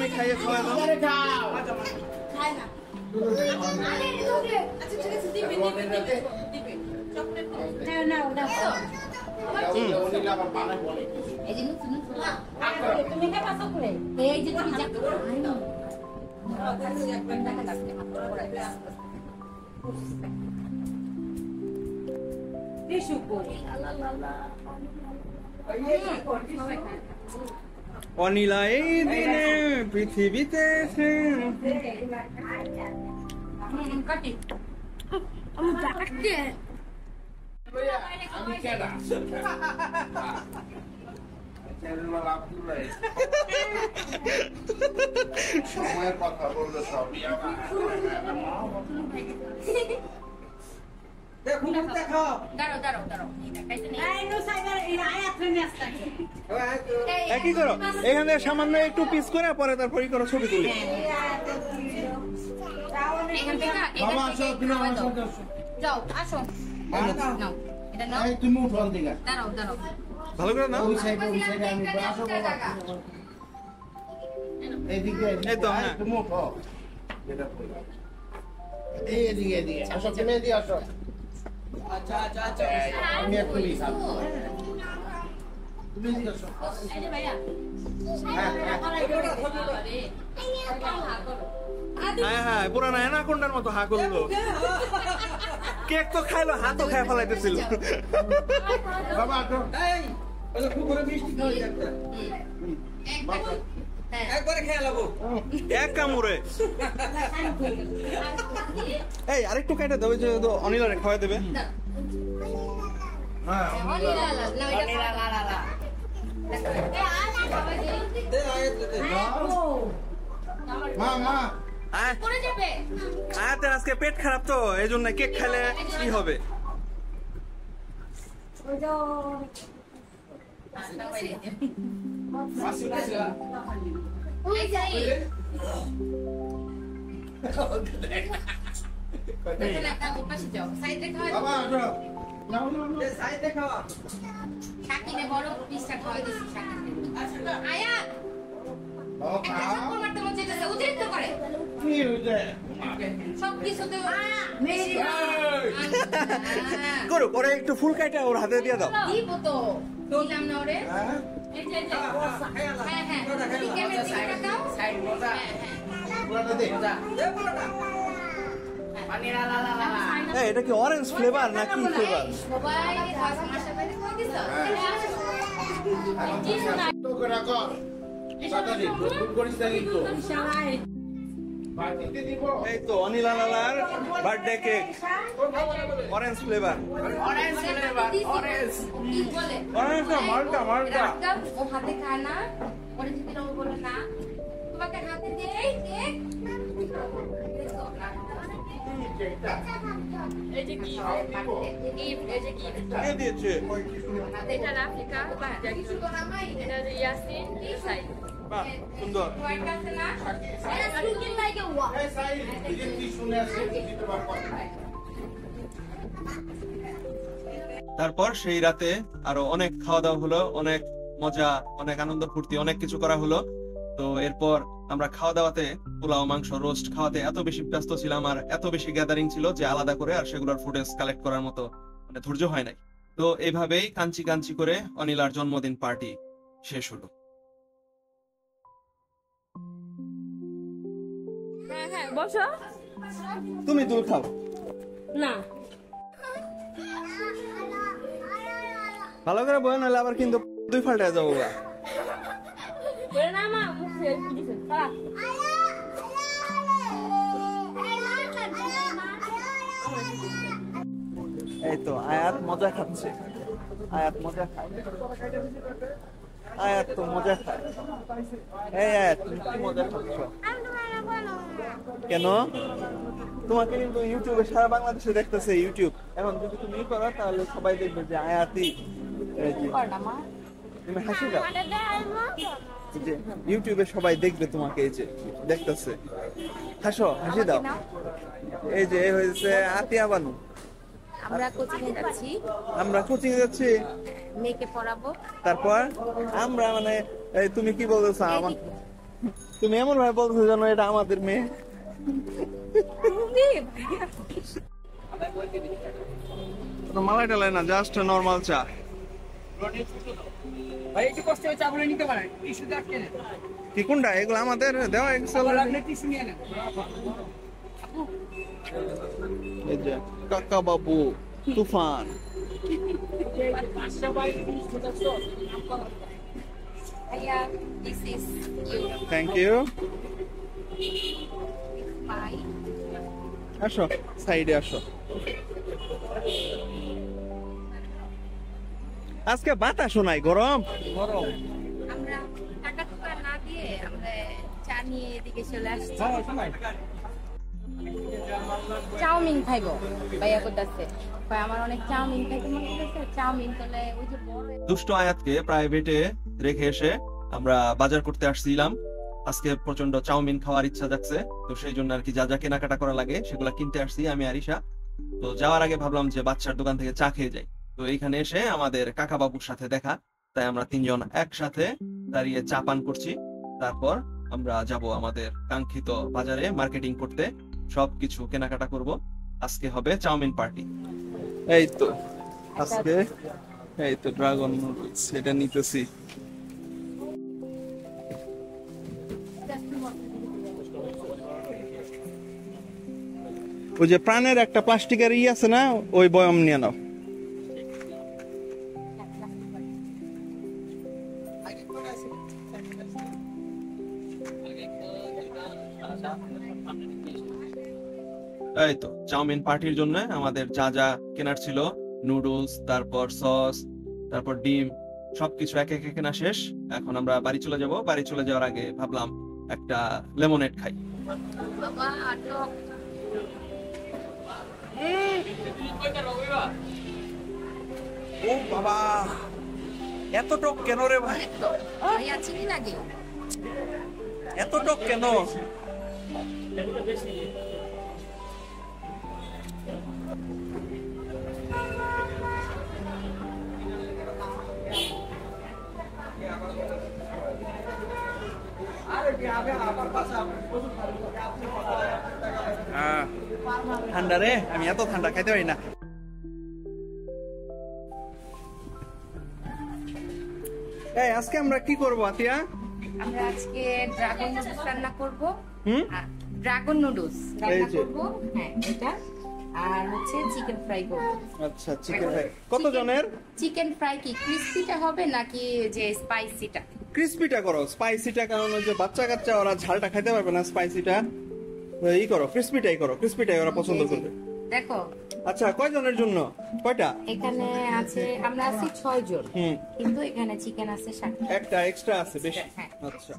তুমি খাইয়ে খাওয়া দাও। খায় না। আচ্ছা ঠিক আছে দিবে দিবে চকলেট না ওটা অনিলা আবার পালে বলে এই যে নতুন তুমি কে পাস করে এই যে তুমি যা অনিলা এই দিনে পৃথিবীতে এসে কাটি আমি ডাকতে আমি কেডা সময়ের কথা বললো সবই কি করো এখানে সামান্য একটু পিস করে পরে তারপরে করো ছবি তুলি। বাবা আসো তুমি আমার সাথে আসো যাও আসো নাও এটা নাও এই তুমি উঠো দিগা দাঁড়াও ভালো করে না ওই সাইডে আমি আসো বাবা এইদিকে এই তো, হ্যাঁ। তুমি উঠো এটা এই এদিকে আসো তুমি এদিকে আসো আচ্ছা আমি একটু লিখা তুমি এদিকে আসো এই যে ভাইয়া হ্যাঁ পুরানা অ্যানাকোন্ডার মতো হা করলো। কেক তো খাইলো, হাতও খাই ফেলাইতেছিল। বাবা আসো এই ওই পুকুরে মিষ্টি খাওয়া যাচ্ছে একবারে খেয়ে লাবো এক কামড়ে। এই আরেকটু কেটে দেবে যে অনিলারে খাওয়াই দেবে। হ্যাঁ মা আয়াতের আজকে পেট খারাপ তো এই জন্য কেক খেলে কি হবে। বাবা আসো সাইডে খাওয়া শাকিনে বড় পিসটা খাওয়াই দিছি শাকিনে আয়াত একটা চক্কর মারতে মন চাইতেছে অতিরিক্ত করে কি হইছে সব কিছুতে করো পরে একটু ফুল কাটা ওর হাতে দিয়ে দাও। দিব তো দিলাম না ওরে হ্যাঁ এই যে হ্যাঁ হ্যাঁ তুমি ক্যামেরা দিকে দাও সাইড মজা পুরাটা দে দে বড়টা পানি লা লা লা এই এটা কি অরেঞ্জ ফ্লেভার না কি ফ্লেভার? সবাই মাসা বাইরে কই দিছ তো করে কর সাতারি ভুল করিস না কিন্তু বাকিতে দিব এই তো অনিলা লালার birthday cake orange flavour. Orange flavour orange কি বলে অরেঞ্জ না মালটা একদম ও হাতে খায় না পরে যদি ও বলে না তোমাকে হাতে দেই কেক এই যে কি এই যে কি কে দিয়েছে? এটা আফ্রিকা বা কিছু না ভাই এটা ইয়াসিন ইসাই বাহ সুন্দর। হোয়াইট আছে না এটা লুকিং লাইক এ ওয়া এই সাই দিদি কি শুনে আসছে দিতে পারবো তারপর সেই রাতে আরো অনেক খাওয়া দাওয়া হলো, অনেক মজা, অনেক আনন্দ ফুর্তি, অনেক কিছু করা হলো। তো এরপর আমরা খাওয়া দাওয়াতে পোলাও মাংস রোস্ট খাওয়াতে এত বেশি ব্যস্ত ছিলাম আর এত বেশি গ্যাদারিং ছিল যে আলাদা করে আর সেগুলোর ফুটেজ কালেক্ট করার মতো মানে ধৈর্য হয় নাই। তো এইভাবেই কাঞ্চি কাঞ্চি করে অনিলার জন্মদিন পার্টি শেষ হলো। হ্যাঁ হ্যাঁ বসো তুমি দুল খাও না ভালো করে বয়, নাহলে আবার কিন্তু দুই ফাল্টায় যাবো। বলে না মা মুখ ফেল দিছে তারা এই তো আয়াত মজা খাচ্ছে, আয়াত মজা খায়, আয়াত তো মজা খায়। এই আয়াত তুমি কি মজা খাচ্ছ? কেন? তোমাকে কিন্তু ইউটিউবে সারা বাংলাদেশে দেখতেছে ইউটিউব। এখন যদি তুমি করো তাহলে সবাই দেখবে যে আয়াতই। তুমি হাসি দাও, যে ইউটিউবে সবাই দেখবে তোমাকে, এই যে দেখতেছে। হাসো, হাসি দাও। এই যে হয়েছে আতিয়া বানু। আমরা কোচিং এ যাচ্ছি, আমরা কোচিং যাচ্ছি, মেয়েকে পড়াবো। তারপর আমরা মানে তুমি কি বলতেছো আমার তুমি এমন ভাবে বলছো জানো এটা আমাদের মেয়ে। মালাই টালাই না, জাস্ট নরমাল চা। ভাই একটু কষ্ট হয়ে চাগুলো নিতে পারেন, টিস্যুতে আটকে নেন। কি কোনটা এগুলো আমাদের দেওয়া এক্সেল? আপনি টিস্যু নিয়ে নেন। এই যে কাকা বাবু তুফান। ভাইয়া, this is you. Thank you. Bye. আসো সাইডে আসো। আজকে বাতাসও নাই, গরম। আমরা টাকা টুকা না দিয়ে আমরা চা নিয়ে এদিকে চলে আসছি। চাউমিন খাইবো ভাইয়া কোথাছে? ভাই আমার অনেক চাউমিন খাইতে মন করতেছে। চাউমিন করলে ওই যে বড় দুষ্ট আয়াতকে প্রাইভেটে রেখে এসে আমরা বাজার করতে আসছিলাম। আজকে প্রচন্ড চাউমিন খাওয়ার ইচ্ছা যাচ্ছে, তো সেই জন্য আর কি যা যা কেনাকাটা করা লাগে সেগুলা কিনতে আসছি আমি আরিশা। তো যাওয়ার আগে ভাবলাম যে বাচ্চার দোকান থেকে চা খেয়ে যাই। তো এইখানে এসে আমাদের কাকা বাবুর সাথে দেখা, তাই আমরা তিনজন একসাথে দাঁড়িয়ে চা পান করছি। তারপর আমরা যাব আমাদের কাঙ্ক্ষিত বাজারে মার্কেটিং করতে, সবকিছু কেনাকাটা করব। আজকে হবে চাউমিন পার্টি। এই তো আজকে এই তো ড্রাগন নুডলস এটা নিতেছি। ওই যে প্রাণের একটা প্লাস্টিকের আছে না, ওই বয়ম নিয়ে নাও। এই তো চাউমিন পার্টির জন্য আমাদের যা যা কেনার ছিল, নুডলস, তারপর সস, তারপর ডিম, সবকিছু একে একে কেনা শেষ। এখন আমরা বাড়ি চলে যাব। বাড়ি চলে যাওয়ার আগে ভাবলাম একটা লেমনেড খাই। বাবা টক। ও বাবা, এত টক কেন রে ভাই? ভাইয়া চিনি লাগে? এত টক কেন? ঠান্ডা রে, আমি এত ঠান্ডা খাইতে পারি না। এই আজকে আমরা কি করব আতিয়া? আমরা আজকে ড্রাগন নুডলস রান্না করব। হুম, ড্রাগন নুডলস এই রান্না যে। করব। হ্যাঁ, এটা আর হচ্ছে চিকেন ফ্রাই করব। আচ্ছা চিকেন ফ্রাই কত জনের? চিকেন ফ্রাই কি ক্রিসপিটা হবে নাকি যে স্পাইসিটা? ক্রিসপিটা করো, স্পাইসিটা কারণ ওই যে বাচ্চা কাচ্চা ওরা ঝালটা খাইতে পারবে না, স্পাইসিটা ই করো, ক্রিসপিটাই করো, ক্রিসপিটাই ওরা পছন্দ করবে। দেখো আচ্ছা কয়জনের জন্য? কয়টা? এখানে আছে, আমরা আছি 6 জন, হুম, কিন্তু এখানে চিকেন আছে 7টা। একটা এক্সট্রা আছে বেশি। হ্যাঁ। আচ্ছা